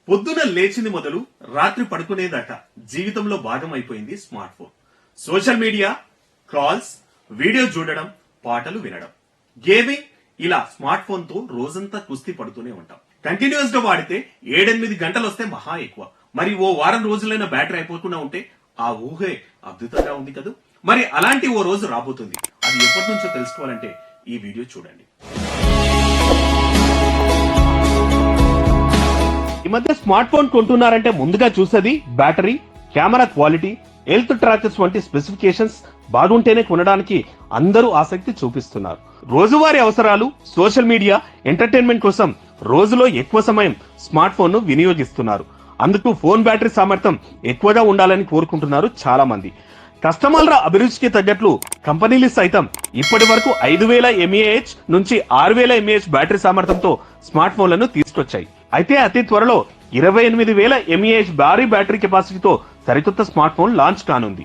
పొద్దున లేచింది మొదలు రాత్రి పడుకునేదాకా జీవితంలో భాగం అయిపోయింది smart phone. Social media, calls, video చూడడం, పాటలు వినడం, గేమింగ్, ఇలా స్మార్ట్ ఫోన్ తో రోజంతా కుస్తీ పడుతూనే ఉంటాం. కంటిన్యూస్ గా వాడితే 7-8 గంటలు వస్తే మహా ఎక్కువ. మరి ఓ వారం రోజులైన బ్యాటరీ అయిపోకుండా ఉంటే ఆ ఊహే అద్భుతంగా ఉంది కదా. మరి అలాంటి ఓ రోజు రాబోతుంది. అది ఎప్పటి నుంచో తెలుసుకోవాలంటే ఈ వీడియో చూడండి. ఈ మధ్య స్మార్ట్ ఫోన్ కొంటున్నారంటే ముందుగా చూసేది battery, camera quality, health trackers వంటి స్పెసిఫికేషన్స్ బాగుంటేనే కొనడానికి అందరూ ఆసక్తి చూపిస్తున్నారు. రోజువారీ అవసరాలు, సోషల్ మీడియా, ఎంటర్టైన్మెంట్ కోసం రోజులో ఎక్కువ సమయం స్మార్ట్ ఫోన్ ను వినియోగిస్తున్నారు. అందుకు ఫోన్ బ్యాటరీ సామర్థ్యం ఎక్కువగా ఉండాలని కోరుకుంటున్నారు చాలా మంది. కస్టమర్ల అభిరుచికి తగ్గట్లు కంపెనీలు సైతం ఇప్పటి వరకు 5000 mAh నుంచి 6000 mAh బ్యాటరీ సామర్థ్యంతో స్మార్ట్ ఫోన్లను తీసుకొచ్చాయి. అయితే అతి త్వరలో 28000 mAh భారీ బ్యాటరీ కెపాసిటీతో సరికొత్త స్మార్ట్ ఫోన్ లాంచ్ కానుంది.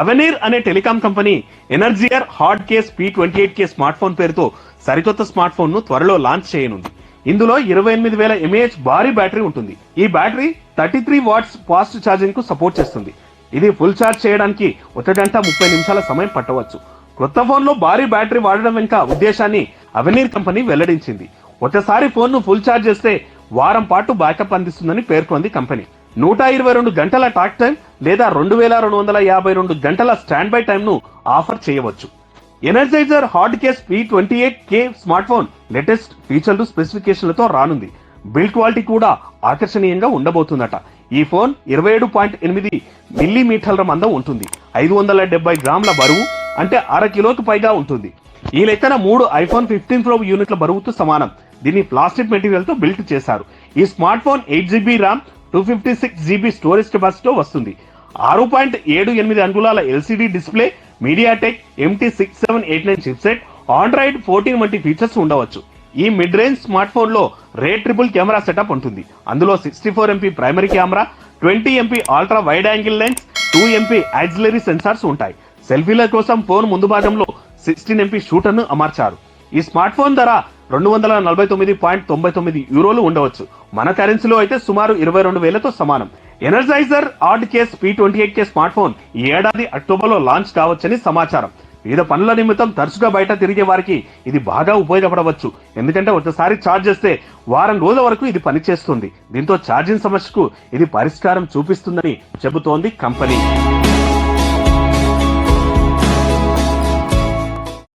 అవెనీర్ అనే telecom company Energizer hard case P28K smart phone పేరుతో సరికొత్త స్మార్ట్ ఫోన్ ను త్వరలో లాంచ్ చేయనుంది. ఇందులో 28000 mAh భారీ బ్యాటరీ ఉంటుంది. ఈ బ్యాటరీ 33 వాట్స్ ఫాస్ట్ ఛార్జింగ్ కు సపోర్ట్ చేస్తుంది. ఇది ఫుల్ ఛార్జ్ చేయడానికి 1 గంట 30 నిమిషాల సమయం పట్టవచ్చు. కొత్త ఫోన్ లో భారీ బ్యాటరీ వాడడం వెనుక ఉద్దేశాన్ని అవెనీర్ కంపెనీ వెల్లడించింది. ఒకసారి ఫోన్ ను ఫుల్ ఛార్జ్ చేస్తే వారం పాటు బ్యాకప్ అందిస్తుందని పేర్కొంది కంపెనీ. 122 గంటల టాక్ టైం లేదా 2252 గంటల స్టాండ్ బై టైం ను ఆఫర్ చేయవచ్చు. Energizer hard case P28K smart phone latest ఫీచర్లు, స్పెసిఫికేషన్లతో రానుంది. బిల్డ్ క్వాలిటీ కూడా ఆకర్షణీయంగా ఉండబోతుందట. ఈ ఫోన్ 27.8 మిల్లీమీటర్ల మందం ఉంటుంది. 570 గ్రాముల బరువు, అంటే 1/2 కిలోకు పైగా ఉంటుంది. ఈ లెక్కన 3 iPhone 15 Pro యూనిట్ల బరువుతో సమానం. దీన్ని ప్లాస్టిక్ మెటీరియల్ తో బిల్ట్ చేశారు. ఈ smart phone 8GB RAM, 256GB storage కెపాసిటీతో వస్తుంది. 6.78 అంగుళాల LCD display, MediaTek MT6789 chipset, Android 14 వంటి ఫీచర్స్ ఉండవచ్చు. ఈ మిడ్ రేంజ్ స్మార్ట్ ఫోన్ లో రే ట్రిపుల్ కెమెరా సెటప్ ఉంటుంది. అందులో 64 MP primary camera, 20 MP ultra wide angle lens, 2 MP auxiliary sensors ఉంటాయి. సెల్ఫీల కోసం ఫోన్ ముందు భాగంలో 16 MP షూటర్ ను అమర్చారు. ఈ స్మార్ట్ ఫోన్ ధర 249.99 యూరోలు ఉండవచ్చు. మన కరెన్సీలో అయితే సుమారు 22,000తో సమానం. Energizer hard case P28K smart phone ఈ ఏడాది అక్టోబర్లో లాంచ్ కావచ్చని సమాచారం. వివిధ పనుల నిమిత్తం తరచుగా బయట తిరిగే వారికి ఇది బాగా ఉపయోగపడవచ్చు. ఎందుకంటే ఒకసారి ఛార్జ్ చేస్తే వారం రోజుల వరకు ఇది పనిచేస్తుంది. దీంతో ఛార్జింగ్ సమస్యకు ఇది పరిష్కారం చూపిస్తుందని చెబుతోంది కంపెనీ.